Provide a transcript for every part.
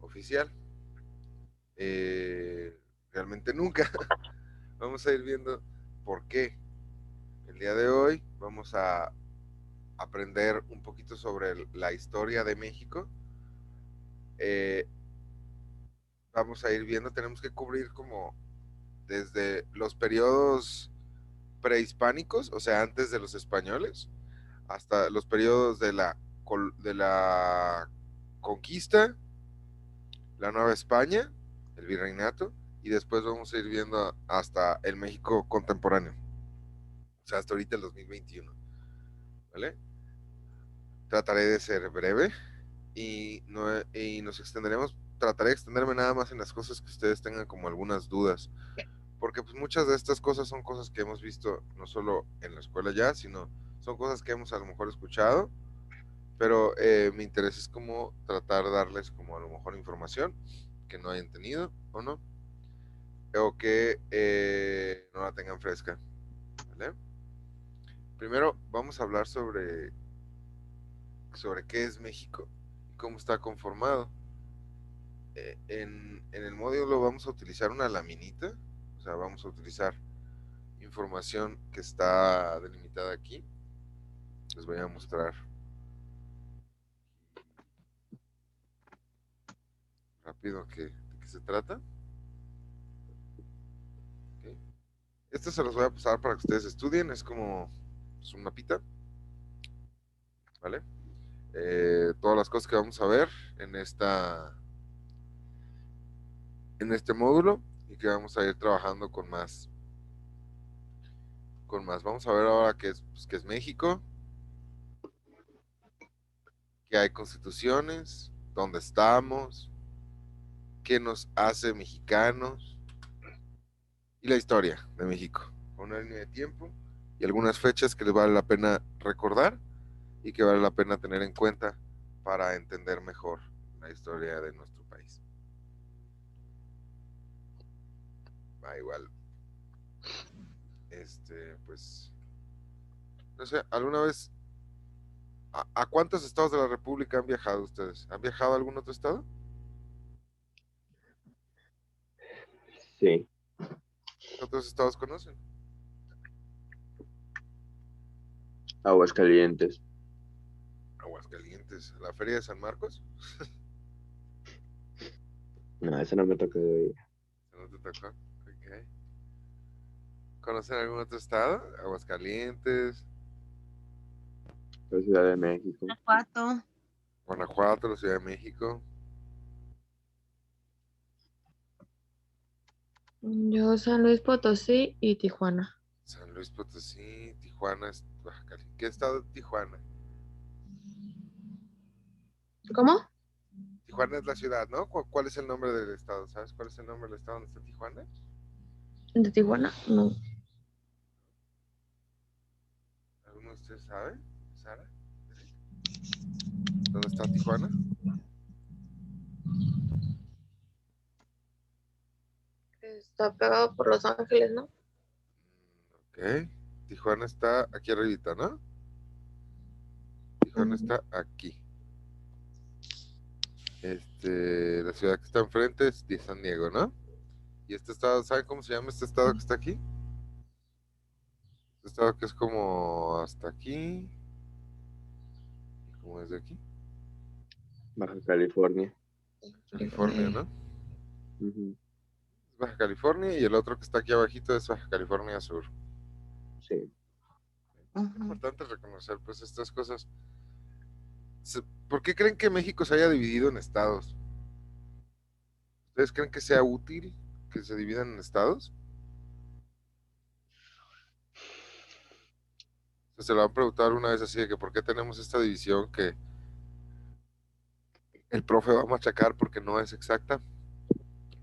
oficial. Realmente nunca. Vamos a ir viendo por qué. El día de hoy vamos a aprender un poquito sobre la historia de México. Eh, Vamos a ir viendo, tenemos que cubrir como desde los periodos prehispánicos, o sea, antes de los españoles, hasta los periodos de la conquista, la Nueva España, el virreinato, y después vamos a ir viendo hasta el México contemporáneo, o sea, hasta ahorita el 2021, ¿vale? Trataré de ser breve y, no, y nos extenderemos, trataré de extenderme nada más en las cosas que ustedes tengan como algunas dudas, porque pues muchas de estas cosas son cosas que hemos visto no solo en la escuela ya, sino son cosas que hemos a lo mejor escuchado, pero mi interés es como tratar de darles como a lo mejor información que no hayan tenido o no, o que no la tengan fresca, ¿vale? Primero vamos a hablar sobre qué es México y cómo está conformado. En el módulo vamos a utilizar una laminita, o sea, vamos a utilizar información que está delimitada aquí. Les voy a mostrar rápido de qué se trata. ¿Okay? Esto se los voy a pasar para que ustedes estudien, es como pues, un mapita, ¿vale? Todas las cosas que vamos a ver en en este módulo y que vamos a ir trabajando con más. Vamos a ver ahora qué es México, qué hay constituciones, dónde estamos, qué nos hace mexicanos y la historia de México. Una línea de tiempo y algunas fechas que les vale la pena recordar y que vale la pena tener en cuenta para entender mejor la historia de nuestro país. Va igual. Pues, no sé, ¿alguna vez a cuántos estados de la República han viajado ustedes? ¿Han viajado a algún otro estado? Sí, ¿Qué otros estados conocen? Aguascalientes. Aguascalientes, la Feria de San Marcos. No, eso no me tocó ir. ¿No te tocó? Ok. ¿Conocen algún otro estado? Aguascalientes, La Ciudad de México. Guanajuato. Guanajuato, la Ciudad de México. Yo San Luis Potosí y Tijuana. San Luis Potosí, Tijuana, Baja California. ¿Qué estado es Tijuana? ¿Cómo? Tijuana es la ciudad, ¿no? ¿Cuál es el nombre del estado? ¿Sabes cuál es el nombre del estado donde está Tijuana? ¿De Tijuana? No. ¿Alguno de ustedes sabe? ¿Sara? ¿Dónde está Tijuana? Está pegado por Los Ángeles, ¿no? Ok. Tijuana está aquí arribita, ¿no? Tijuana está aquí. La ciudad que está enfrente es de San Diego, ¿no? Y este estado, ¿saben cómo se llama este estado que está aquí? Este estado que es como hasta aquí. ¿Y cómo es de aquí? Baja California. California, ¿no? Ujú. Baja California y el otro que está aquí abajito es Baja California Sur. Sí. Es importante reconocer pues estas cosas. ¿Por qué creen que México se haya dividido en estados? ¿Ustedes creen que sea útil que se dividan en estados? Se lo han preguntado una vez así de que por qué tenemos esta división que el profe va a machacar porque no es exacta,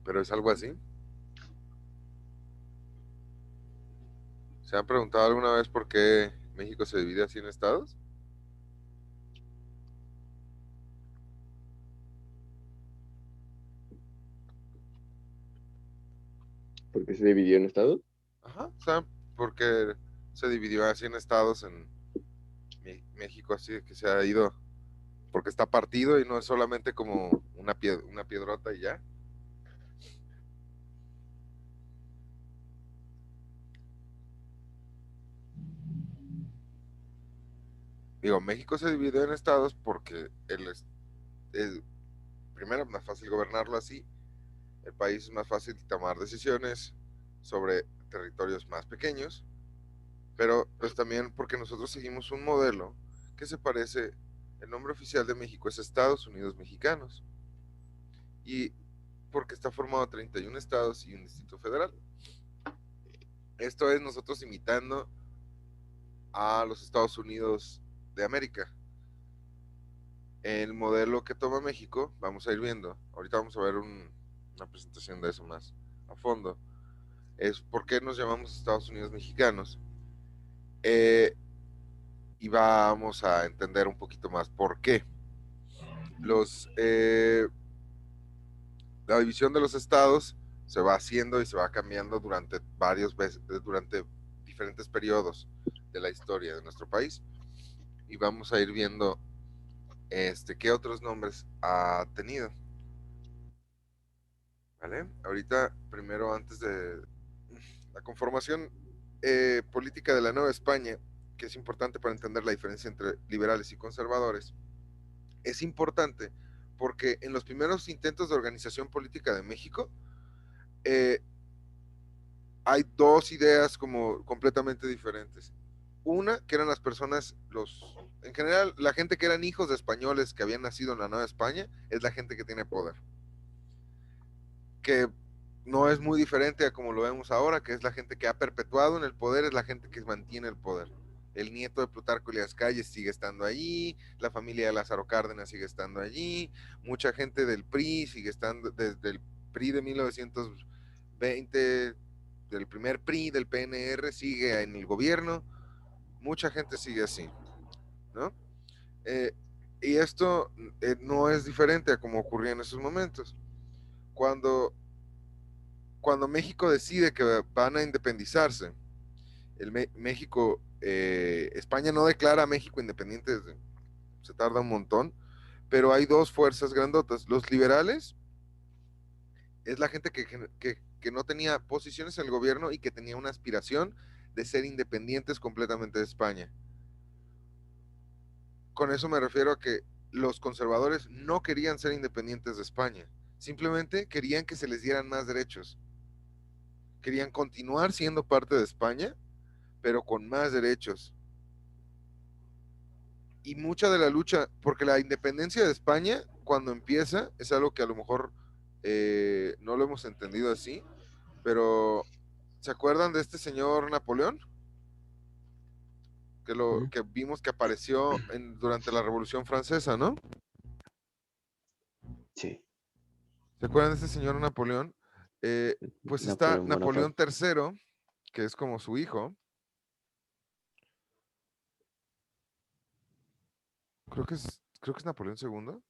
pero es algo así. ¿Se han preguntado alguna vez por qué México se divide así en estados? ¿Por qué se dividió en estados? Ajá, ¿saben por qué se dividió así en estados en México así que se ha ido? Porque está partido y no es solamente como una piedrota y ya. Digo, México se dividió en estados porque primero es más fácil gobernarlo así, el país es más fácil tomar decisiones sobre territorios más pequeños, pero pues también porque nosotros seguimos un modelo que se parece, el nombre oficial de México es Estados Unidos Mexicanos, y porque está formado de 31 estados y un distrito federal. Esto es nosotros imitando a los Estados Unidos de América. El modelo que toma México, vamos a ir viendo, ahorita vamos a ver una presentación de eso más a fondo, es por qué nos llamamos Estados Unidos Mexicanos. Y vamos a entender un poquito más por qué. La división de los estados se va haciendo y se va cambiando durante durante diferentes periodos de la historia de nuestro país. Y vamos a ir viendo qué otros nombres ha tenido. ¿Vale? Ahorita, primero, antes de la conformación política de la Nueva España, que es importante para entender la diferencia entre liberales y conservadores, es importante porque en los primeros intentos de organización política de México hay dos ideas como completamente diferentes. Una, que eran las personas, en general, la gente que eran hijos de españoles que habían nacido en la Nueva España, es la gente que tiene poder. Que no es muy diferente a como lo vemos ahora, que es la gente que ha perpetuado en el poder, es la gente que mantiene el poder. El nieto de Plutarco Elías Calles sigue estando allí, la familia de Lázaro Cárdenas sigue estando allí, mucha gente del PRI sigue estando, desde el PRI de 1920, del primer PRI, del PNR, sigue en el gobierno, mucha gente sigue así, ¿no? Y esto no es diferente a como ocurría en esos momentos. Cuando México decide que van a independizarse, México, España no declara a México independiente, se tarda un montón, pero hay dos fuerzas grandotas. Los liberales es la gente que no tenía posiciones en el gobierno y que tenía una aspiración de ser independientes completamente de España. Con eso me refiero a que los conservadores no querían ser independientes de España, simplemente querían que se les dieran más derechos. Querían continuar siendo parte de España, pero con más derechos. Y mucha de la lucha, porque la independencia de España, cuando empieza, es algo que a lo mejor no lo hemos entendido así, pero ¿se acuerdan de este señor Napoleón? Que vimos que apareció durante la Revolución Francesa, ¿no? Sí. ¿Se acuerdan de este señor Napoleón? Pues está Napoleón III, que es como su hijo. Creo que es Napoleón II.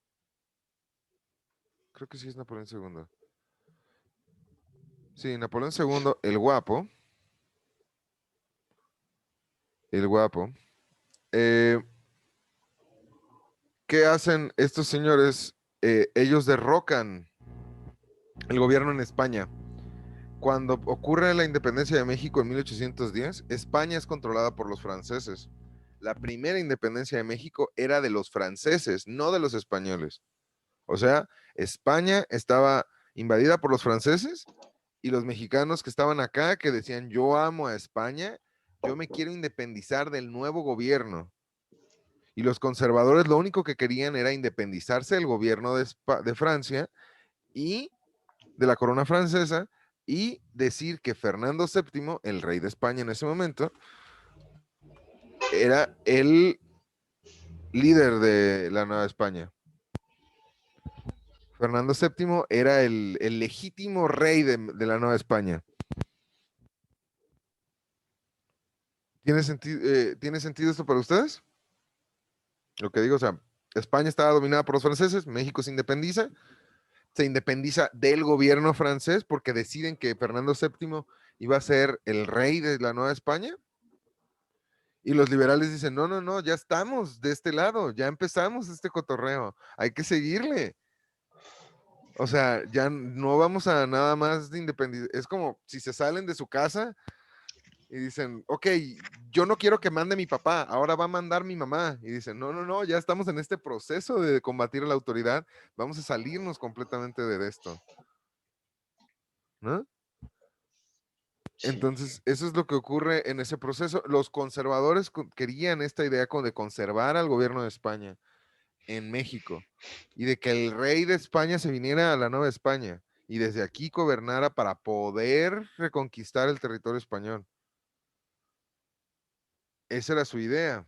Creo que sí es Napoleón II. Sí, Napoleón II, el guapo. El guapo. ¿Qué hacen estos señores? Ellos derrocan el gobierno en España. Cuando ocurre la independencia de México en 1810, España es controlada por los franceses. La primera independencia de México era de los franceses, no de los españoles. O sea, España estaba invadida por los franceses y los mexicanos que estaban acá, que decían, yo amo a España, yo me quiero independizar del nuevo gobierno. Y los conservadores lo único que querían era independizarse del gobierno de Francia y de la corona francesa y decir que Fernando VII, el rey de España en ese momento, era el líder de la Nueva España. Fernando VII era el legítimo rey de la Nueva España. ¿Tiene sentido esto para ustedes? Lo que digo, o sea, España estaba dominada por los franceses, México se independiza del gobierno francés porque deciden que Fernando VII iba a ser el rey de la Nueva España. Y los liberales dicen, no, no, no, ya estamos de este lado, ya empezamos este cotorreo, hay que seguirle. O sea, ya no vamos a nada más de independencia. Es como si se salen de su casa y dicen, ok, yo no quiero que mande mi papá, ahora va a mandar mi mamá. Y dicen, no, no, no, ya estamos en este proceso de combatir a la autoridad, vamos a salirnos completamente de esto, ¿no? Sí. Entonces, eso es lo que ocurre en ese proceso. Los conservadores querían esta idea de conservar al gobierno de España en México y de que el rey de España se viniera a la Nueva España y desde aquí gobernara para poder reconquistar el territorio español. Esa era su idea.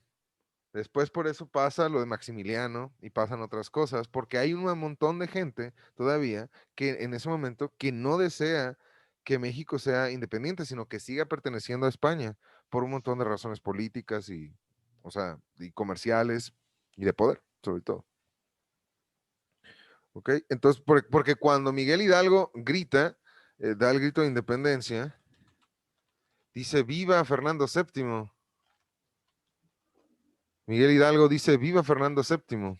Después por eso pasa lo de Maximiliano y pasan otras cosas, porque hay un montón de gente todavía que en ese momento que no desea que México sea independiente, sino que siga perteneciendo a España por un montón de razones políticas y, o sea, y comerciales y de poder, sobre todo. ¿Ok? Entonces, porque cuando Miguel Hidalgo grita, da el grito de independencia, dice, viva Fernando VII. Miguel Hidalgo dice, viva Fernando VII.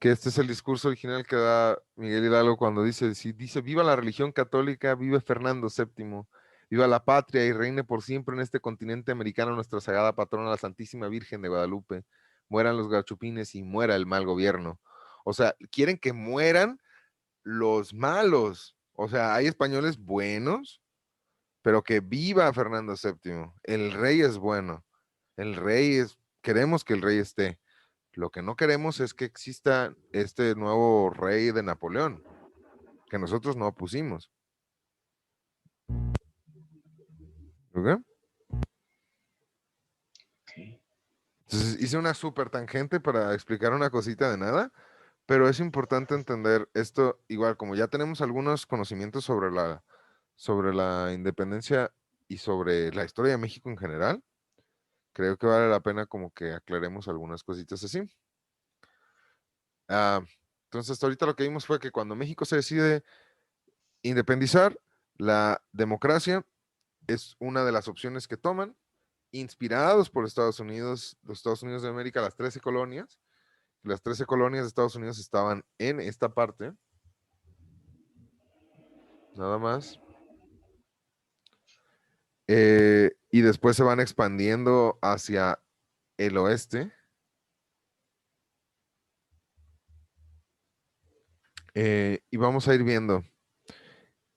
Que este es el discurso original que da Miguel Hidalgo cuando dice, si dice, viva la religión católica, viva Fernando VII, viva la patria y reine por siempre en este continente americano nuestra sagrada patrona, la Santísima Virgen de Guadalupe, mueran los gachupines y muera el mal gobierno. O sea, quieren que mueran los malos. O sea, hay españoles buenos, pero que viva Fernando VII. El rey es bueno. El rey es, queremos que el rey esté. Lo que no queremos es que exista este nuevo rey de Napoleón, que nosotros no pusimos. ¿Ok? Ok. Entonces hice una súper tangente para explicar una cosita de nada, pero es importante entender esto, igual como ya tenemos algunos conocimientos sobre la independencia y sobre la historia de México en general, creo que vale la pena como que aclaremos algunas cositas así. Ah, entonces, hasta ahorita lo que vimos fue que cuando México se decide independizar, la democracia es una de las opciones que toman, inspirados por Estados Unidos, los Estados Unidos de América, las 13 colonias. Las 13 colonias de Estados Unidos estaban en esta parte, nada más. Y después se van expandiendo hacia el oeste. Y vamos a ir viendo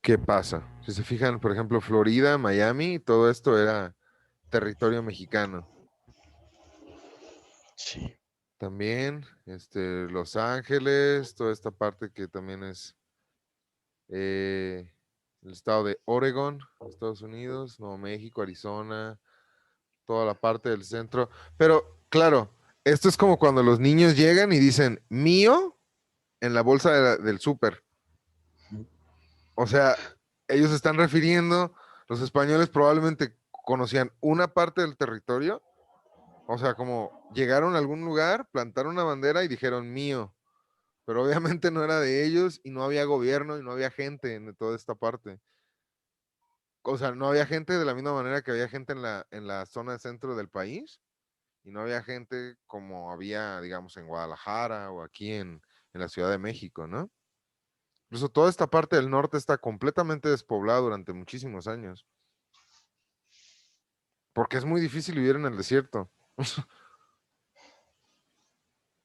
qué pasa. Si se fijan, por ejemplo, Florida, Miami, todo esto era territorio mexicano. Sí. También, Los Ángeles, toda esta parte que también es el estado de Oregon, Estados Unidos, Nuevo México, Arizona, toda la parte del centro. Pero, claro, esto es como cuando los niños llegan y dicen, mío, en la bolsa del súper. O sea, ellos se están refiriendo, los españoles probablemente conocían una parte del territorio, o sea, como llegaron a algún lugar, plantaron una bandera y dijeron mío, pero obviamente no era de ellos y no había gobierno y no había gente en toda esta parte. O sea, no había gente de la misma manera que había gente en la zona centro del país y no había gente como había, digamos, en Guadalajara o aquí en la Ciudad de México, ¿no? Incluso toda esta parte del norte está completamente despoblada durante muchísimos años, porque es muy difícil vivir en el desierto.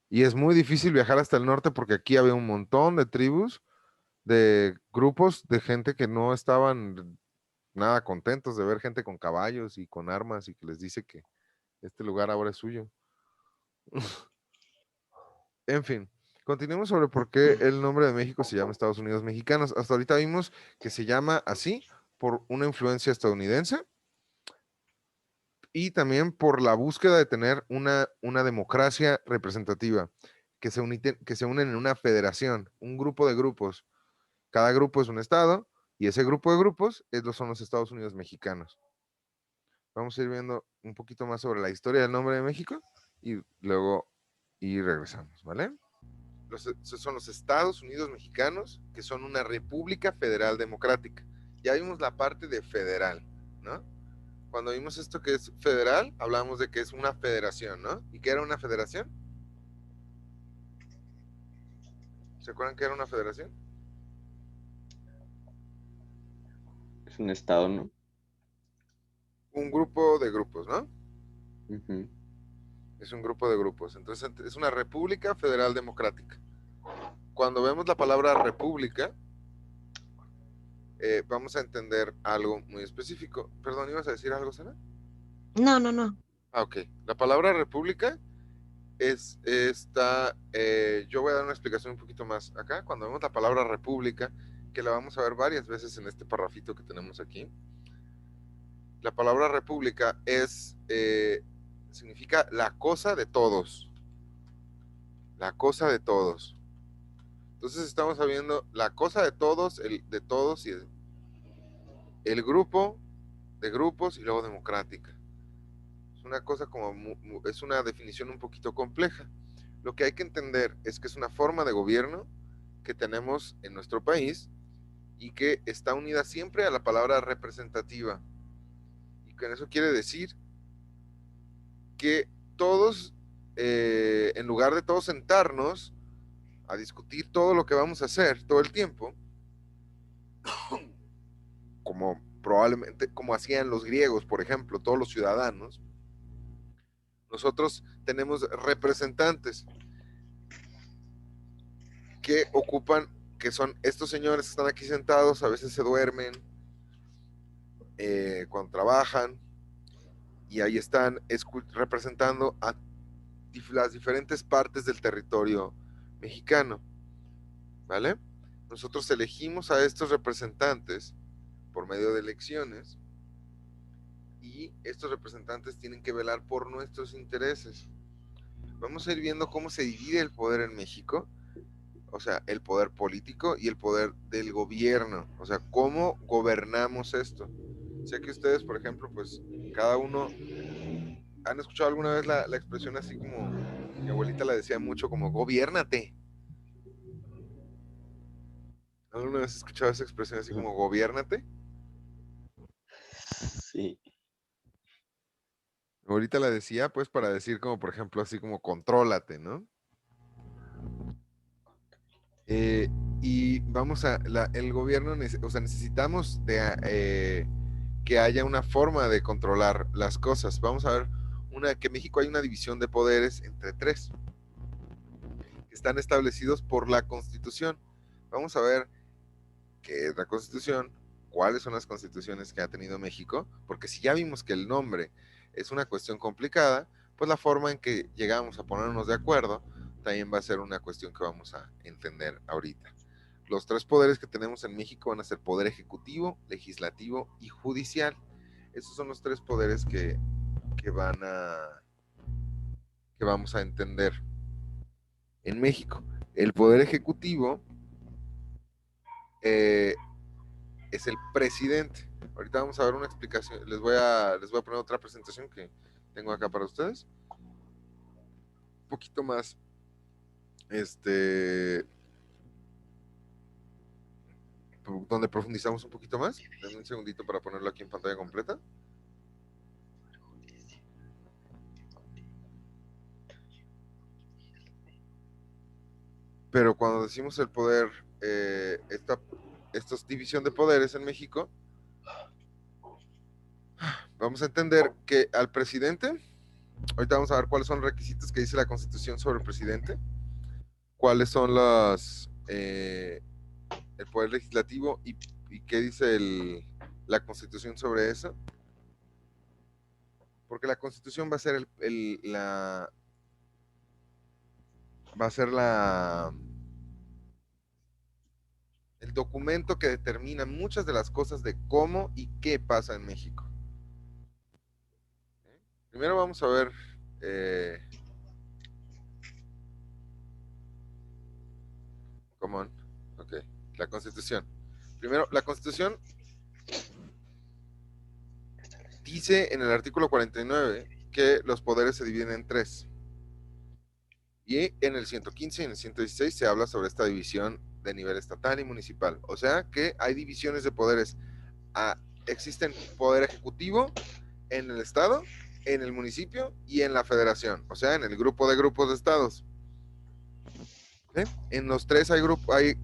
Y es muy difícil viajar hasta el norte porque aquí había un montón de tribus, de grupos de gente que no estaban nada contentos de ver gente con caballos y con armas y que les dice que este lugar ahora es suyo. En fin, continuemos sobre por qué el nombre de México se llama Estados Unidos Mexicanos. Hasta ahorita vimos que se llama así por una influencia estadounidense y también por la búsqueda de tener una democracia representativa, que se unen en una federación, un grupo de grupos. Cada grupo es un estado y ese grupo de grupos son los Estados Unidos Mexicanos. Vamos a ir viendo un poquito más sobre la historia del nombre de México y luego y regresamos, ¿vale? Son los Estados Unidos Mexicanos, que son una república federal democrática. Ya vimos la parte de federal, ¿no? Cuando vimos esto que es federal, hablamos de que es una federación, ¿no? ¿Y qué era una federación? ¿Se acuerdan que era una federación? Es un estado, ¿no? Un grupo de grupos, ¿no? Ujú. Es un grupo de grupos. Entonces es una república federal democrática. Cuando vemos la palabra república, vamos a entender algo muy específico. Perdón, ¿ibas a decir algo, Sara? No, no, no. Ah, ok. La palabra república yo voy a dar una explicación un poquito más acá. Cuando vemos la palabra república, que la vamos a ver varias veces en este parrafito que tenemos aquí, la palabra república significa la cosa de todos. La cosa de todos. Entonces estamos viendo la cosa de todos, de todos y el grupo de grupos y luego democrática. Es una cosa es una definición un poquito compleja. Lo que hay que entender es que es una forma de gobierno que tenemos en nuestro país y que está unida siempre a la palabra representativa. Y con eso quiere decir que todos, en lugar de todos sentarnos a discutir todo lo que vamos a hacer todo el tiempo, como probablemente, como hacían los griegos, por ejemplo, todos los ciudadanos, nosotros tenemos representantes que ocupan, que son estos señores que están aquí sentados, a veces se duermen cuando trabajan, y ahí están representando a las diferentes partes del territorio mexicano, ¿vale? Nosotros elegimos a estos representantes por medio de elecciones y estos representantes tienen que velar por nuestros intereses. Vamos a ir viendo cómo se divide el poder en México, o sea, el poder político y el poder del gobierno, o sea, cómo gobernamos esto. Sé que ustedes, por ejemplo, pues cada uno, ¿han escuchado alguna vez la expresión así como, mi abuelita la decía mucho, como gobiérnate? ¿Alguna vez has escuchado esa expresión así como gobiérnate? Sí. Mi abuelita la decía pues para decir como, por ejemplo, así como contrólate, ¿no? Y vamos el gobierno, o sea, necesitamos que haya una forma de controlar las cosas. Vamos a ver que en México hay una división de poderes entre tres, que están establecidos por la Constitución. Vamos a ver qué es la Constitución, cuáles son las constituciones que ha tenido México, porque si ya vimos que el nombre es una cuestión complicada, pues la forma en que llegamos a ponernos de acuerdo también va a ser una cuestión que vamos a entender ahorita. Los tres poderes que tenemos en México van a ser poder ejecutivo, legislativo y judicial. Esos son los tres poderes que vamos a entender en México. El poder ejecutivo es el presidente. Ahorita vamos a ver una explicación. Les voy a poner otra presentación que tengo acá para ustedes. Un poquito más donde profundizamos un poquito más. Denme un segundito para ponerlo aquí en pantalla completa. Pero cuando decimos el poder, esta división de poderes en México, vamos a entender que al presidente, ahorita vamos a ver cuáles son los requisitos que dice la Constitución sobre el presidente, cuáles son el poder legislativo y qué dice la Constitución sobre eso, porque la Constitución va a ser el documento que determina muchas de las cosas de cómo y qué pasa en México. Primero vamos a ver la Constitución. Primero, la Constitución dice en el artículo 49 que los poderes se dividen en tres. Y en el 115 y en el 116 se habla sobre esta división de nivel estatal y municipal. O sea que hay divisiones de poderes. Existen poder ejecutivo en el estado, en el municipio y en la federación. O sea, en el grupo de grupos de estados. En los tres hay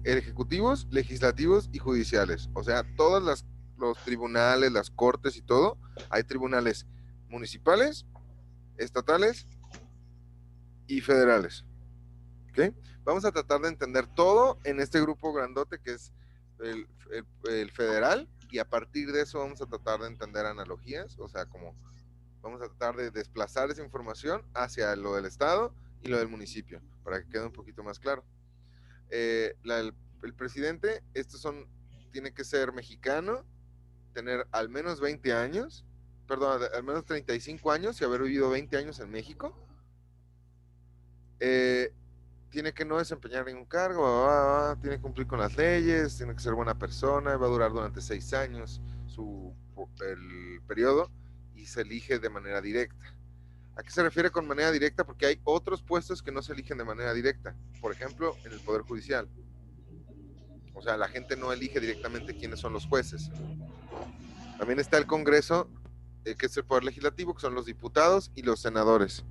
ejecutivos, legislativos y judiciales. O sea, todas las los tribunales, las cortes y todo, hay tribunales municipales, estatales y federales. ¿Ok? Vamos a tratar de entender todo en este grupo grandote que es el federal, y a partir de eso vamos a tratar de entender analogías, o sea, como vamos a tratar de desplazar esa información hacia lo del estado y lo del municipio, para que quede un poquito más claro. El presidente, tiene que ser mexicano, tener al menos 20 años, perdón, al menos 35 años y haber vivido 20 años en México. Eh, Tiene que no desempeñar ningún cargo, tiene que cumplir con las leyes, tiene que ser buena persona, va a durar durante 6 años el periodo y se elige de manera directa. ¿A qué se refiere con manera directa? Porque hay otros puestos que no se eligen de manera directa. Por ejemplo, en el Poder Judicial. O sea, la gente no elige directamente quiénes son los jueces. También está el Congreso, que es el Poder Legislativo, que son los diputados y los senadores.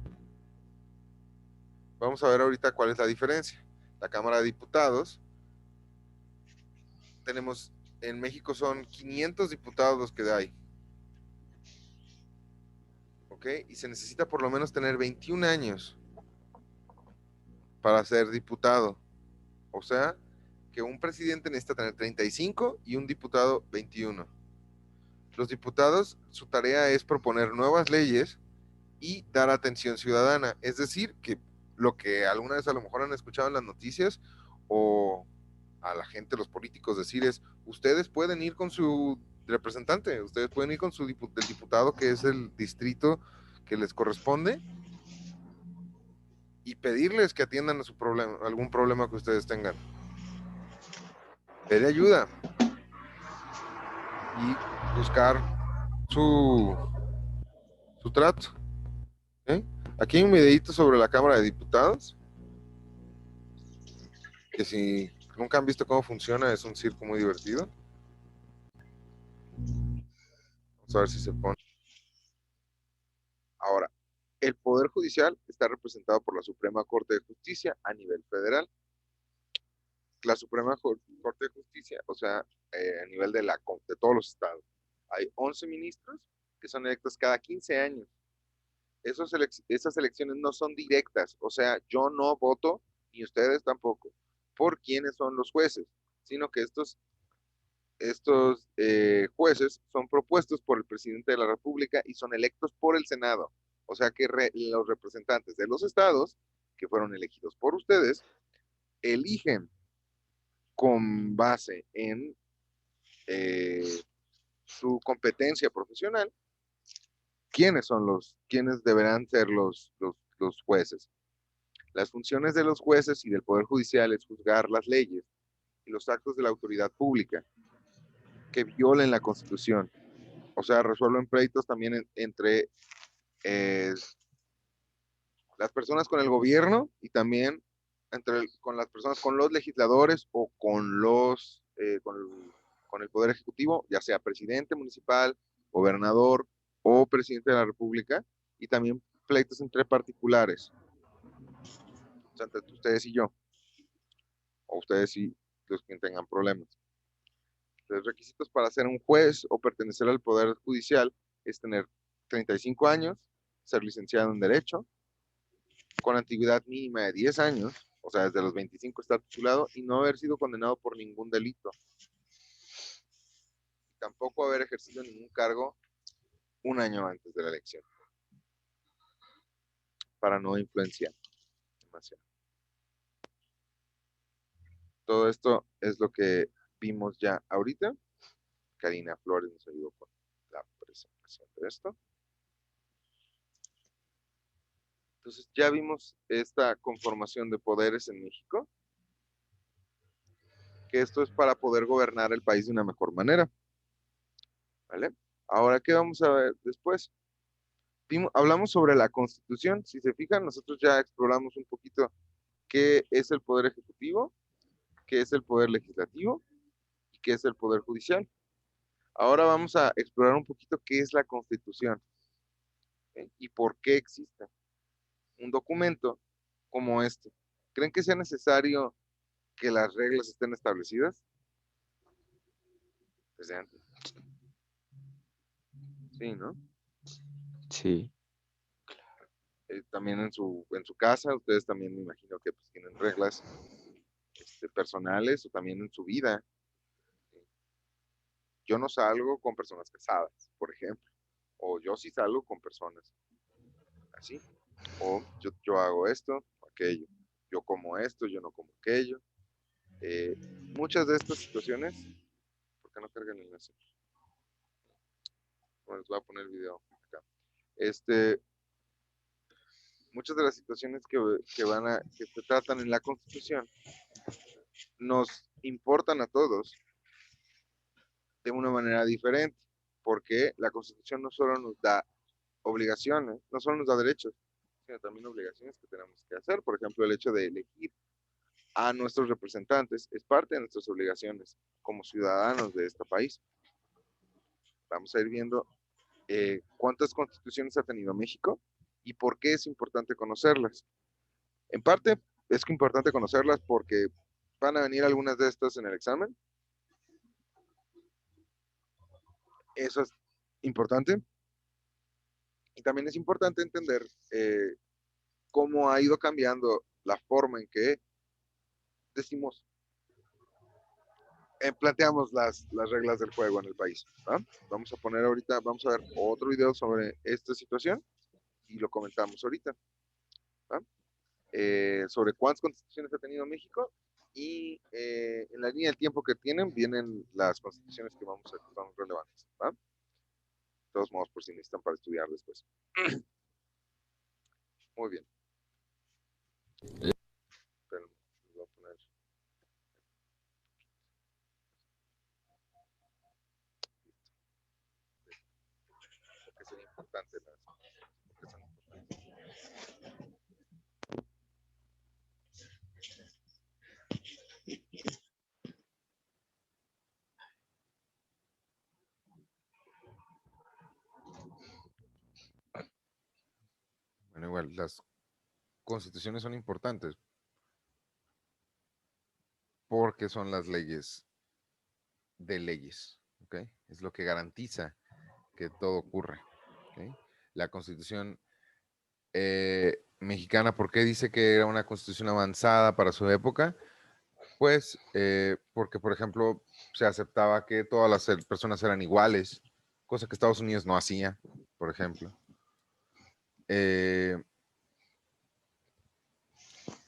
Vamos a ver ahorita cuál es la diferencia. La Cámara de Diputados, en México son 500 diputados los que hay. ¿Ok? Y se necesita por lo menos tener 21 años para ser diputado. O sea, que un presidente necesita tener 35 y un diputado 21. Los diputados, su tarea es proponer nuevas leyes y dar atención ciudadana. Es decir, que lo que alguna vez a lo mejor han escuchado en las noticias o a la gente, los políticos decir es, ustedes pueden ir con su representante, ustedes pueden ir con el diputado que es el distrito que les corresponde y pedirles que atiendan a su problema, algún problema que ustedes tengan. Pedir ayuda y buscar su trato. ¿Eh? Aquí hay un videito sobre la Cámara de Diputados, que si nunca han visto cómo funciona, es un circo muy divertido. Vamos a ver si se pone. Ahora, el Poder Judicial está representado por la Suprema Corte de Justicia a nivel federal. La Suprema Corte de Justicia, o sea, a nivel de todos los estados. Hay 11 ministros que son electos cada 15 años. Esas elecciones no son directas, o sea, yo no voto, ni ustedes tampoco, por quiénes son los jueces, sino que estos jueces son propuestos por el presidente de la República y son electos por el Senado. O sea que los representantes de los estados, que fueron elegidos por ustedes, eligen con base en su competencia profesional quiénes deberán ser los jueces. Las funciones de los jueces y del Poder Judicial es juzgar las leyes y los actos de la autoridad pública que violen la Constitución. O sea, resuelven pleitos también entre las personas con el gobierno y también con las personas, con los legisladores o con el Poder Ejecutivo, ya sea presidente municipal, gobernador o presidente de la República, y también pleitos entre particulares, o sea, entre ustedes y yo, o ustedes y los que tengan problemas. Los requisitos para ser un juez o pertenecer al Poder Judicial es tener 35 años, ser licenciado en Derecho, con antigüedad mínima de 10 años, o sea, desde los 25 estar titulado y no haber sido condenado por ningún delito. Tampoco haber ejercido ningún cargo un año antes de la elección, para no influenciar demasiado. Todo esto es lo que vimos ya ahorita. Karina Flores nos ayudó con la presentación de esto. Entonces ya vimos esta conformación de poderes en México, que esto es para poder gobernar el país de una mejor manera. ¿Vale? Ahora, ¿qué vamos a ver después? Hablamos sobre la Constitución. Si se fijan, nosotros ya exploramos un poquito qué es el Poder Ejecutivo, qué es el Poder Legislativo y qué es el Poder Judicial. Ahora vamos a explorar un poquito qué es la Constitución, ¿ok? Y por qué existe un documento como este. ¿Creen que sea necesario que las reglas estén establecidas? desde antes. Sí, ¿no? Sí. También en su casa, ustedes también me imagino que pues, tienen reglas personales o también en su vida. Yo no salgo con personas casadas, por ejemplo, o yo sí salgo con personas así, o yo hago esto, o aquello, yo como esto, yo no como aquello. Eh, Muchas de estas situaciones, ¿por qué no cargan el enlace? Bueno, les voy a poner el video acá. Muchas de las situaciones que se tratan en la Constitución nos importan a todos de una manera diferente, porque la Constitución no solo nos da obligaciones, no solo nos da derechos, sino también obligaciones que tenemos que hacer. Por ejemplo, el hecho de elegir a nuestros representantes es parte de nuestras obligaciones como ciudadanos de este país. Vamos a ir viendo cuántas constituciones ha tenido México y por qué es importante conocerlas. En parte es importante conocerlas porque van a venir algunas de estas en el examen. Eso es importante. Y también es importante entender cómo ha ido cambiando la forma en que decimos, planteamos las reglas del juego en el país. ¿Va? Vamos a poner ahorita, vamos a ver otro video sobre esta situación y lo comentamos ahorita. ¿Va? Sobre cuántas constituciones ha tenido México y en la línea del tiempo que tienen vienen las constituciones que vamos a que son relevantes. ¿Va? De todos modos, por si necesitan para estudiar después. Muy bien. Pero, voy a poner... porque son importantes porque son importantes. Bueno, igual, las constituciones son importantes porque son las leyes de leyes, ¿ok? Es lo que garantiza que todo ocurra, ¿ok? La constitución mexicana, ¿por qué dice que era una constitución avanzada para su época? Pues porque, por ejemplo, se aceptaba que todas las personas eran iguales, cosa que Estados Unidos no hacía, por ejemplo.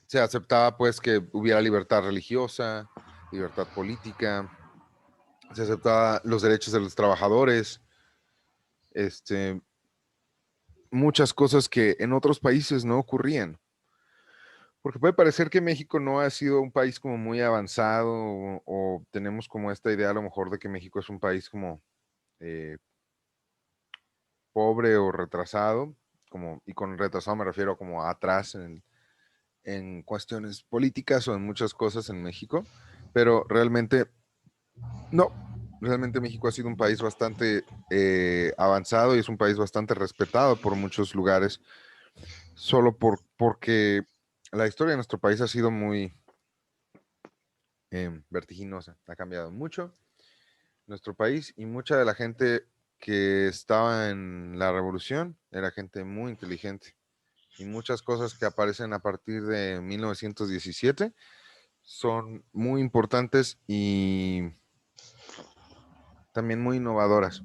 Se aceptaba pues que hubiera libertad religiosa, libertad política, se aceptaba los derechos de los trabajadores, muchas cosas que en otros países no ocurrían. Porque puede parecer que México no ha sido un país como muy avanzado o tenemos como esta idea a lo mejor de que México es un país como pobre o retrasado, y con retrasado me refiero como atrás en cuestiones políticas o en muchas cosas en México, pero realmente no, realmente México ha sido un país bastante avanzado y es un país bastante respetado por muchos lugares, solo porque la historia de nuestro país ha sido muy vertiginosa, ha cambiado mucho nuestro país y mucha de la gente que estaba en la revolución era gente muy inteligente y muchas cosas que aparecen a partir de 1917 son muy importantes y también muy innovadoras.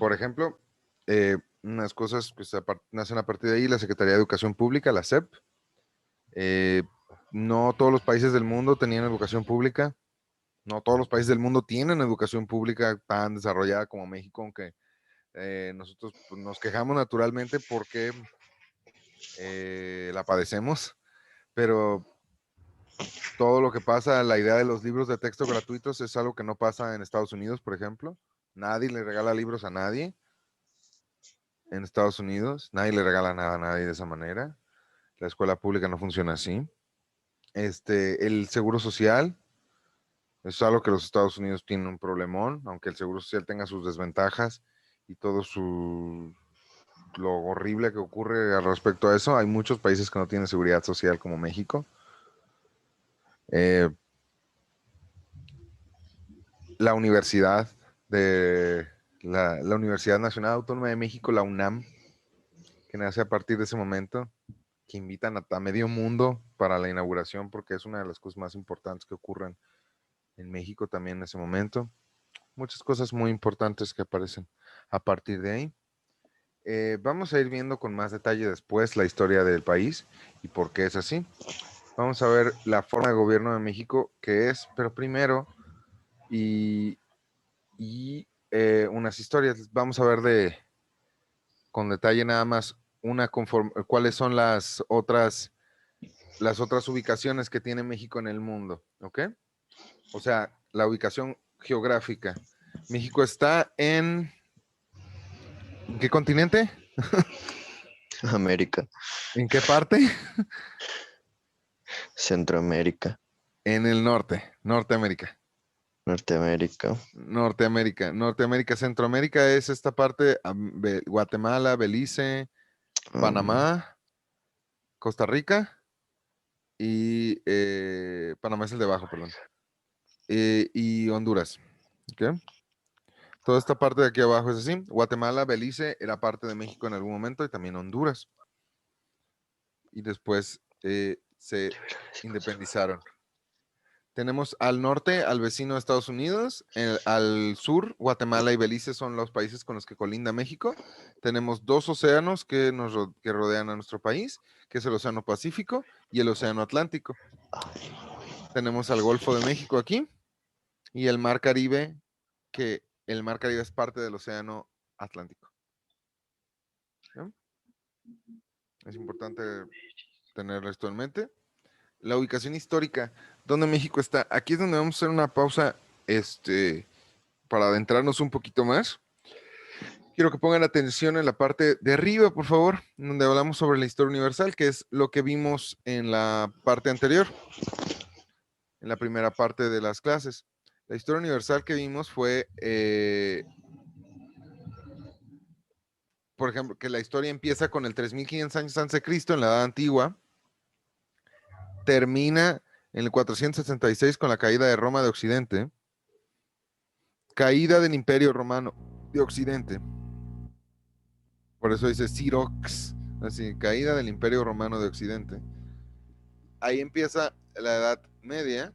Por ejemplo, unas cosas que nacen a partir de ahí, la Secretaría de Educación Pública, la SEP. No todos los países del mundo tenían educación pública, no todos los países del mundo tienen educación pública tan desarrollada como México, aunque nosotros pues, nos quejamos naturalmente porque la padecemos, pero todo lo que pasa, la idea de los libros de texto gratuitos es algo que no pasa en Estados Unidos, por ejemplo. Nadie le regala libros a nadie en Estados Unidos, nadie le regala nada a nadie de esa manera. La escuela pública no funciona así. El seguro social es algo que los Estados Unidos tienen un problemón, aunque el seguro social tenga sus desventajas y todo lo horrible que ocurre al respecto a eso. Hay muchos países que no tienen seguridad social como México. la universidad de la Universidad Nacional Autónoma de México, la UNAM, que nace a partir de ese momento, que invitan a medio mundo para la inauguración, porque es una de las cosas más importantes que ocurren en México también en ese momento. Muchas cosas muy importantes que aparecen a partir de ahí. Vamos a ir viendo con más detalle después la historia del país y por qué es así. Vamos a ver la forma de gobierno de México que es, pero primero, unas historias. Vamos a ver con detalle nada más cuáles son las otras ubicaciones que tiene México en el mundo, ¿ok? O sea, la ubicación geográfica. México está ¿en qué continente? América, ¿En qué parte? Centroamérica, En el norte, Norteamérica. Norteamérica, Norteamérica, Centroamérica es esta parte, Guatemala, Belice, Panamá, Costa Rica y Panamá es el de abajo, perdón. Y Honduras. ¿Ok? Toda esta parte de aquí abajo es así. Guatemala, Belice era parte de México en algún momento y también Honduras. Y después se independizaron. Tenemos al norte al vecino de Estados Unidos, al sur Guatemala y Belice son los países con los que colinda México. Tenemos dos océanos que rodean a nuestro país, que es el Océano Pacífico y el Océano Atlántico. Tenemos al Golfo de México aquí y el Mar Caribe, que el Mar Caribe es parte del Océano Atlántico. ¿Sí? Es importante tener esto en mente. La ubicación histórica, ¿dónde México está? Aquí es donde vamos a hacer una pausa para adentrarnos un poquito más. Quiero que pongan atención en la parte de arriba, por favor, donde hablamos sobre la historia universal, que es lo que vimos en la parte anterior, en la primera parte de las clases. La historia universal que vimos fue, por ejemplo, que la historia empieza con el 3500 años antes de Cristo en la Edad Antigua, termina en el 466 con la caída de Roma de Occidente, caída del Imperio Romano de Occidente, por eso dice Cirox, así, caída del Imperio Romano de Occidente. Ahí empieza la Edad Media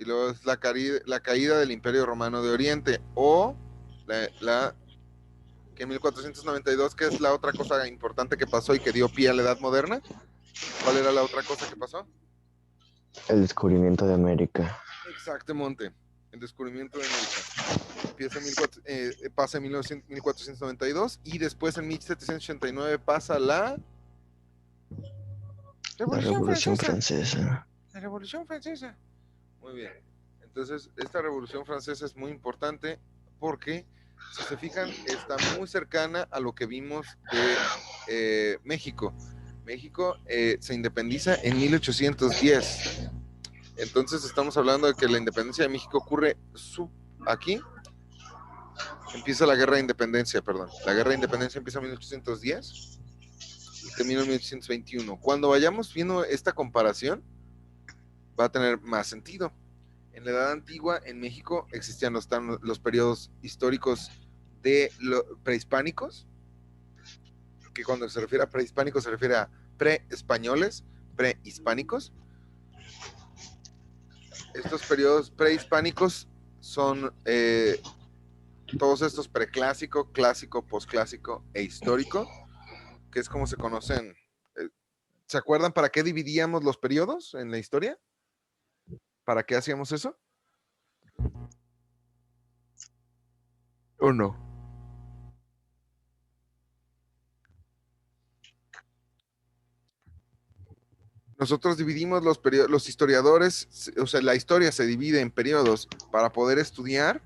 y luego es la caída del Imperio Romano de Oriente, o que en 1492, que es la otra cosa importante que pasó y que dio pie a la Edad Moderna. ¿Cuál era la otra cosa que pasó? el descubrimiento de América. Exactamente, el descubrimiento de América. Pasa en 1492 y después en 1789 pasa la Revolución Francesa. La Revolución Francesa. Muy bien. Entonces, esta Revolución Francesa es muy importante porque, si se fijan, está muy cercana a lo que vimos de México. México se independiza en 1810. Entonces, estamos hablando de que la independencia de México ocurre aquí. Empieza la Guerra de Independencia, perdón. La Guerra de Independencia empieza en 1810 y termina en 1821. Cuando vayamos viendo esta comparación, va a tener más sentido. En la Edad Antigua, en México, existían los periodos históricos prehispánicos, que cuando se refiere a prehispánicos se refiere a pre-españoles, prehispánicos. Estos periodos prehispánicos son todos estos preclásico, clásico, posclásico e histórico, que es como se conocen. ¿Se acuerdan para qué dividíamos los periodos en la historia? ¿Para qué hacíamos eso? ¿O no? Nosotros dividimos los periodos, los historiadores, o sea, la historia se divide en periodos para poder estudiar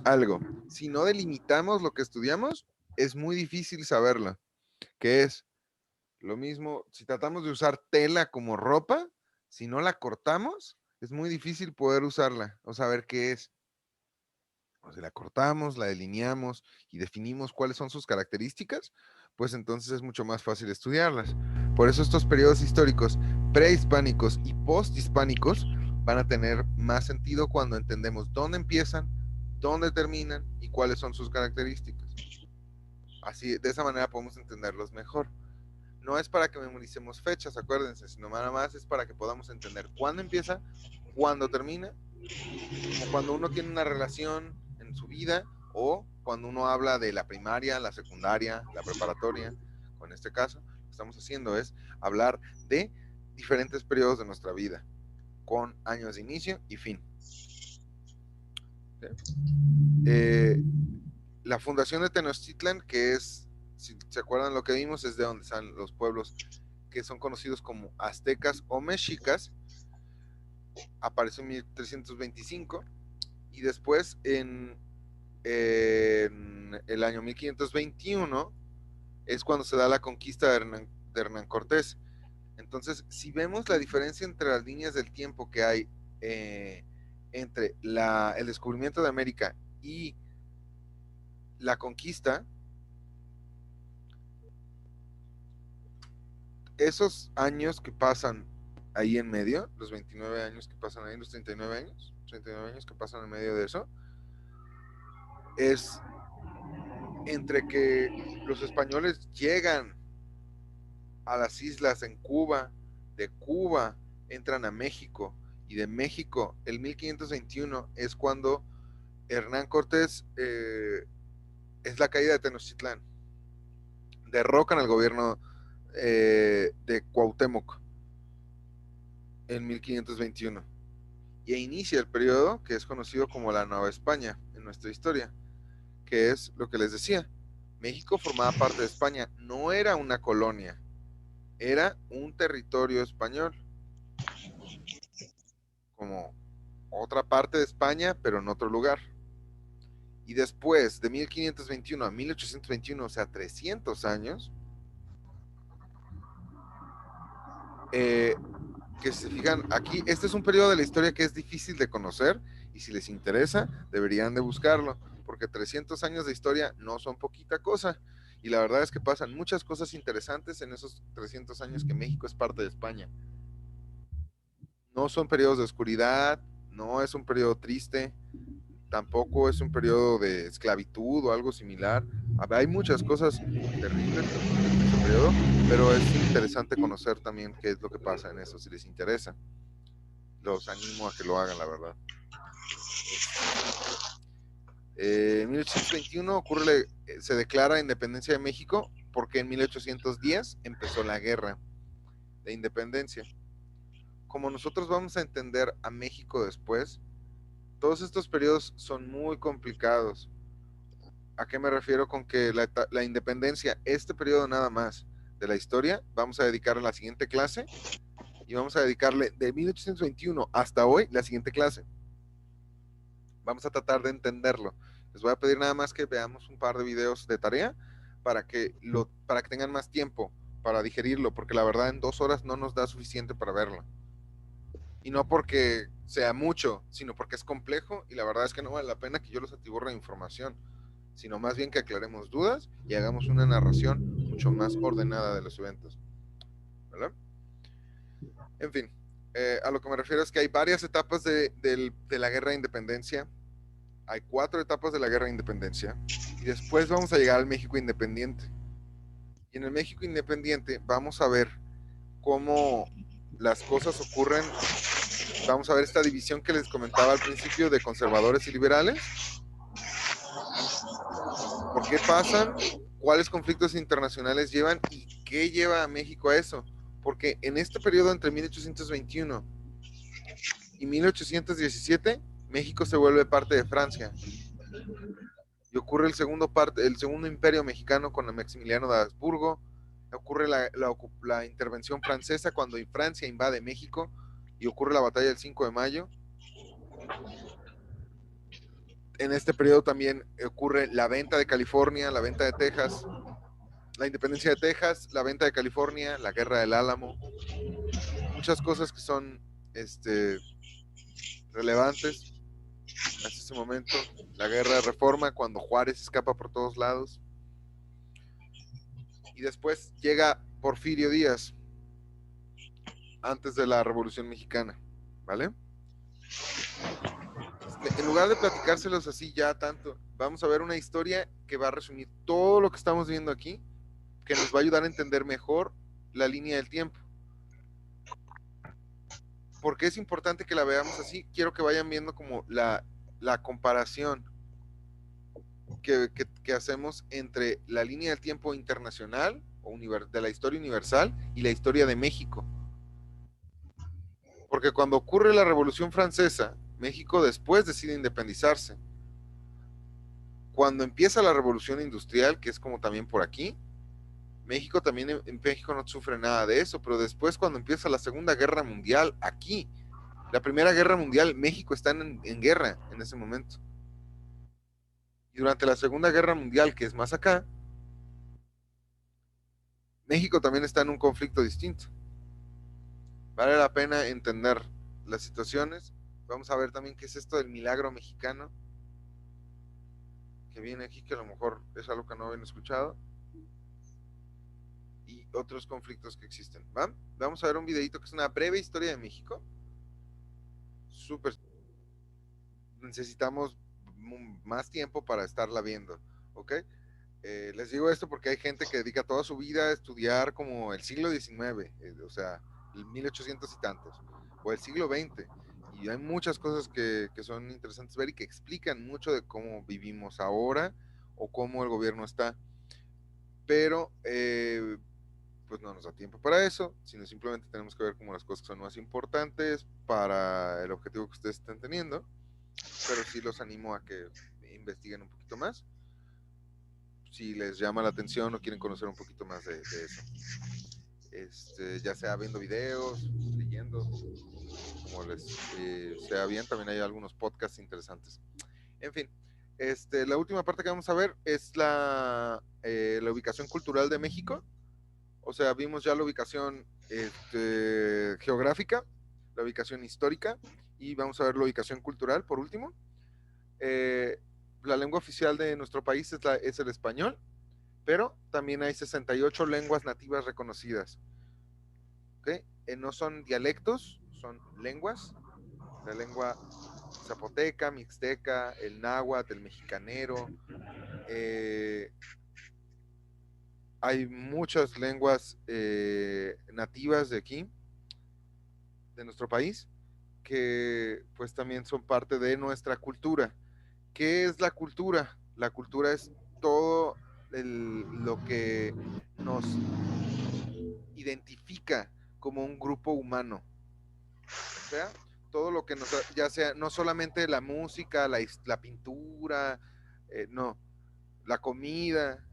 algo. Si no delimitamos lo que estudiamos, es muy difícil saberlo. Que es lo mismo, si tratamos de usar tela como ropa, si no la cortamos, es muy difícil poder usarla o saber qué es. O si la cortamos, la delineamos y definimos cuáles son sus características, pues entonces es mucho más fácil estudiarlas. Por eso estos periodos históricos prehispánicos y posthispánicos van a tener más sentido cuando entendemos dónde empiezan, dónde terminan y cuáles son sus características. Así, de esa manera podemos entenderlos mejor. No es para que memoricemos fechas, acuérdense, sino nada más es para que podamos entender cuándo empieza, cuándo termina, como cuando uno tiene una relación en su vida o cuando uno habla de la primaria, la secundaria, la preparatoria. En este caso, lo que estamos haciendo es hablar de diferentes periodos de nuestra vida, con años de inicio y fin. La fundación de Tenochtitlan, que es, si se acuerdan lo que vimos, es de donde están los pueblos que son conocidos como aztecas o mexicas, apareció en 1325 y después en el año 1521 es cuando se da la conquista de Hernán Cortés. Entonces, si vemos la diferencia entre las líneas del tiempo que hay entre el descubrimiento de América y la conquista, esos años que pasan ahí en medio, los 29 años que pasan ahí, los 39 años que pasan en medio de eso, es entre que los españoles llegan a las islas en Cuba, de Cuba entran a México, y de México, el 1521 es cuando Hernán Cortés es la caída de Tenochtitlán, derrocan al gobierno de Cuauhtémoc en 1521 y inicia el periodo que es conocido como la Nueva España en nuestra historia, que es lo que les decía, México formaba parte de España, no era una colonia, era un territorio español, como otra parte de España, pero en otro lugar. Y después de 1521 a 1821, o sea, 300 años, que se fijan aquí, este es un periodo de la historia que es difícil de conocer y si les interesa, deberían de buscarlo, porque 300 años de historia no son poquita cosa. Y la verdad es que pasan muchas cosas interesantes en esos 300 años que México es parte de España. No son periodos de oscuridad, no es un periodo triste, tampoco es un periodo de esclavitud o algo similar. Hay muchas cosas terribles en ese periodo, pero es interesante conocer también qué es lo que pasa en eso, si les interesa. Los animo a que lo hagan, la verdad. En 1821 se declara independencia de México porque en 1810 empezó la guerra de independencia. Como nosotros vamos a entender a México después, todos estos periodos son muy complicados. ¿A qué me refiero con que la independencia, este periodo nada más de la historia, vamos a dedicar a la siguiente clase y vamos a dedicarle de 1821 hasta hoy la siguiente clase? Vamos a tratar de entenderlo. Les voy a pedir nada más que veamos un par de videos de tarea para que tengan más tiempo para digerirlo, porque la verdad en 2 horas no nos da suficiente para verlo. Y no porque sea mucho, sino porque es complejo y la verdad es que no vale la pena que yo los atiborre de información, sino más bien que aclaremos dudas y hagamos una narración mucho más ordenada de los eventos. ¿Verdad? En fin, a lo que me refiero es que hay varias etapas de la guerra de independencia. Hay 4 etapas de la guerra de independencia y después vamos a llegar al México independiente. Y en el México independiente vamos a ver cómo las cosas ocurren. Vamos a ver esta división que les comentaba al principio de conservadores y liberales. ¿Por qué pasan? ¿Cuáles conflictos internacionales llevan? ¿Y qué lleva a México a eso? Porque en este periodo entre 1821 y 1817, México se vuelve parte de Francia. Y ocurre el segundo imperio mexicano con Maximiliano de Habsburgo. Ocurre la intervención francesa cuando Francia invade México y ocurre la batalla del 5 de mayo. En este periodo también ocurre la venta de California, la venta de Texas, la independencia de Texas, la venta de California, la guerra del Álamo, muchas cosas que son relevantes hasta ese momento. La guerra de Reforma, cuando Juárez escapa por todos lados. Y después llega Porfirio Díaz, antes de la Revolución Mexicana, ¿vale? lugar de platicárselos así ya tanto, vamos a ver una historia que va a resumir todo lo que estamos viendo aquí, que nos va a ayudar a entender mejor la línea del tiempo. ¿Por qué es importante que la veamos así? Quiero que vayan viendo como la comparación que hacemos entre la línea del tiempo internacional o de la historia universal y la historia de México. Porque cuando ocurre la Revolución Francesa, México después decide independizarse. Cuando empieza la Revolución Industrial, que es como también por aquí, México también, en México no sufre nada de eso, pero después cuando empieza la Segunda Guerra Mundial, aquí, la Primera Guerra Mundial, México está en guerra en ese momento. Y durante la Segunda Guerra Mundial, que es más acá, México también está en un conflicto distinto. Vale la pena entender las situaciones. Vamos a ver también qué es esto del milagro mexicano, que viene aquí, que a lo mejor es algo que no habían escuchado. Y otros conflictos que existen. ¿Va? Vamos a ver un videito que es una breve historia de México. Súper. Necesitamos más tiempo para estarla viendo. ¿Ok? Les digo esto porque hay gente que dedica toda su vida a estudiar como el siglo XIX, o sea, el 1800 y tantos, o el siglo XX. Y hay muchas cosas que son interesantes ver y que explican mucho de cómo vivimos ahora o cómo el gobierno está. Pero pues no nos da tiempo para eso, sino simplemente tenemos que ver como las cosas que son más importantes para el objetivo que ustedes estén teniendo. Pero sí los animo a que investiguen un poquito más si les llama la atención o quieren conocer un poquito más de eso. Ya sea viendo videos, leyendo, como les sea bien, también hay algunos podcasts interesantes. En fin, la última parte que vamos a ver es la ubicación cultural de México. O sea, vimos ya la ubicación geográfica, la ubicación histórica, y vamos a ver la ubicación cultural por último. La lengua oficial de nuestro país es el español, pero también hay 68 lenguas nativas reconocidas. ¿Okay? No son dialectos, son lenguas. La lengua zapoteca, mixteca, el náhuatl, el mexicanero. Hay muchas lenguas nativas de aquí, de nuestro país, que pues también son parte de nuestra cultura. ¿Qué es la cultura? La cultura es todo lo que nos identifica como un grupo humano. O sea, todo lo que nos, ya sea, no solamente la música, la pintura, no, la comida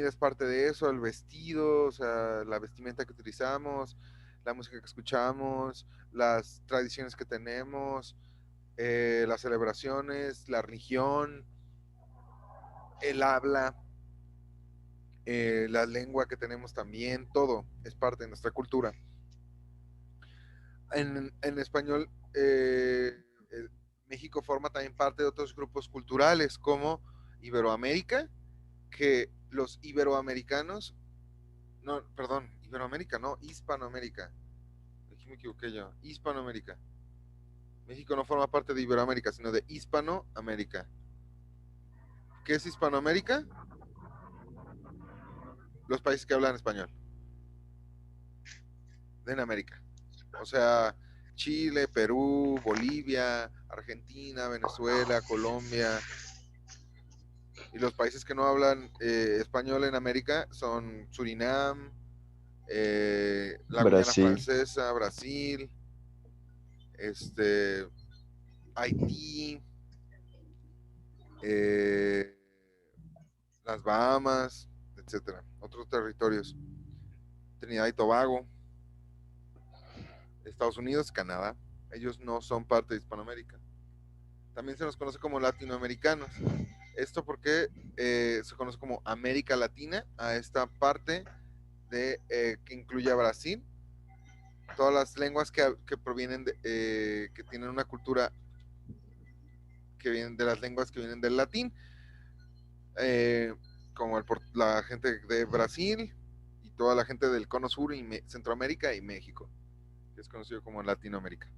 es parte de eso, el vestido, o sea, la vestimenta que utilizamos, la música que escuchamos, las tradiciones que tenemos, las celebraciones, la religión, el habla, la lengua que tenemos también, todo es parte de nuestra cultura. En español, México forma también parte de otros grupos culturales como Iberoamérica, que los iberoamericanos, no, perdón, Iberoamérica, no, Hispanoamérica, aquí me equivoqué yo, Hispanoamérica. México no forma parte de Iberoamérica, sino de Hispanoamérica. ¿Qué es Hispanoamérica? Los países que hablan español en América. O sea, Chile, Perú, Bolivia, Argentina, Venezuela, Colombia. Y los países que no hablan español en América son Surinam, la Guyana Brasil. Francesa, Brasil, Haití, las Bahamas, etcétera, otros territorios, Trinidad y Tobago, Estados Unidos, Canadá. Ellos no son parte de Hispanoamérica. También se nos conoce como latinoamericanos. Esto porque se conoce como América Latina a esta parte que incluye a Brasil, todas las lenguas que provienen que tienen una cultura que vienen de las lenguas que vienen del latín, como la gente de Brasil y toda la gente del Cono Sur y Centroamérica y México, que es conocido como Latinoamérica.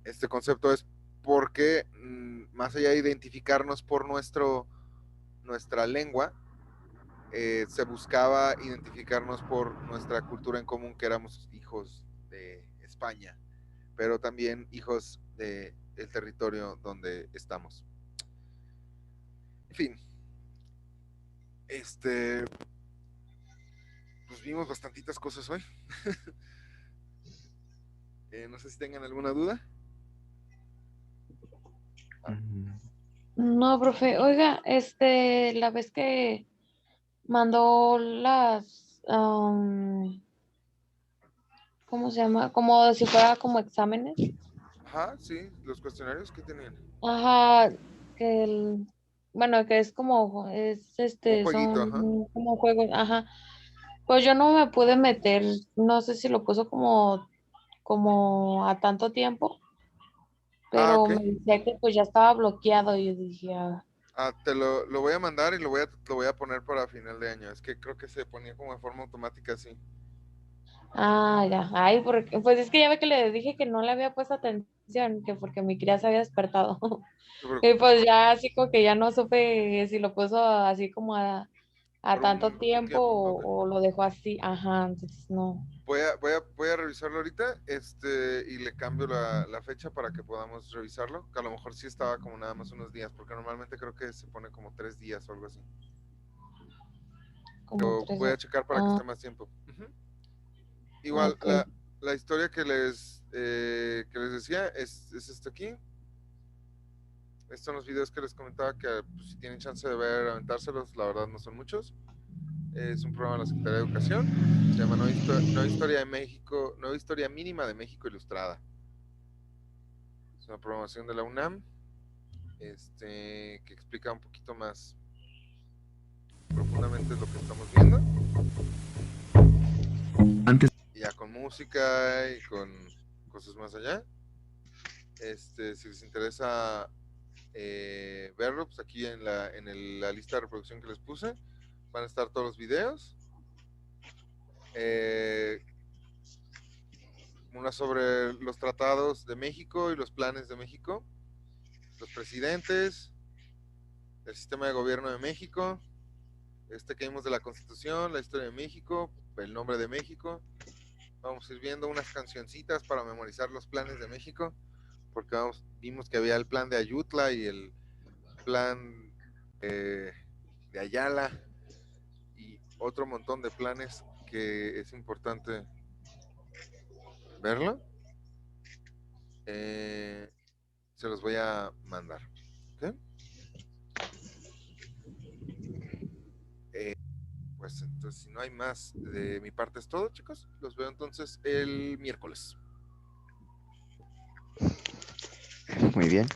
Este concepto es porque más allá de identificarnos por nuestra lengua, se buscaba identificarnos por nuestra cultura en común, que éramos hijos de España, pero también hijos del territorio donde estamos. En fin, pues vimos bastantitas cosas hoy. No sé si tengan alguna duda. No, profe, oiga, la vez que mandó ¿cómo se llama? Como si fuera como exámenes. Ajá, sí, los cuestionarios que tenían. Ajá, bueno, que es como, Un jueguito, son ajá. como juegos, ajá. Pues yo no me pude meter, no sé si lo puso como a tanto tiempo, Ah, pero ok. me decía que pues ya estaba bloqueado y yo dije, Te lo voy a mandar y lo voy a poner para final de año. Es que creo que se ponía como de forma automática así. ya, ay, porque, pues es que ya ve que le dije que no le había puesto atención, que porque mi cría se había despertado. No te Y preocupes. pues ya así como que ya no supe si lo puso así como a Por tanto un tiempo tiempo, ok. o lo dejó así, ajá, entonces no. Voy a revisarlo ahorita, y le cambio la fecha para que podamos revisarlo, que a lo mejor sí estaba como nada más unos días, porque normalmente creo que se pone como 3 días o algo así. Como Pero tres voy a días. checar para que Ah, esté más tiempo. Ujú. Igual, ok. la historia que les decía es esto aquí. Estos son los videos que les comentaba que pues, si tienen chance de ver, aventárselos, la verdad no son muchos. Es un programa de la Secretaría de Educación. Se llama Nueva Historia de México, Nueva Historia Mínima de México Ilustrada. Es una programación de la UNAM, que explica un poquito más profundamente lo que estamos viendo. Ya con música y con cosas más allá. Si les interesa verlo, pues aquí en la lista de reproducción que les puse van a estar todos los videos. Una sobre los tratados de México y los planes de México, los presidentes, el sistema de gobierno de México, que vimos de la Constitución, la historia de México, el nombre de México. Vamos a ir viendo unas cancioncitas para memorizar los planes de México, porque vimos que había el plan de Ayutla y el plan de Ayala y otro montón de planes que es importante verlo. Se los voy a mandar. ¿Okay? Pues entonces, si no hay más de mi parte, es todo, chicos. Los veo entonces el miércoles. Muy bien.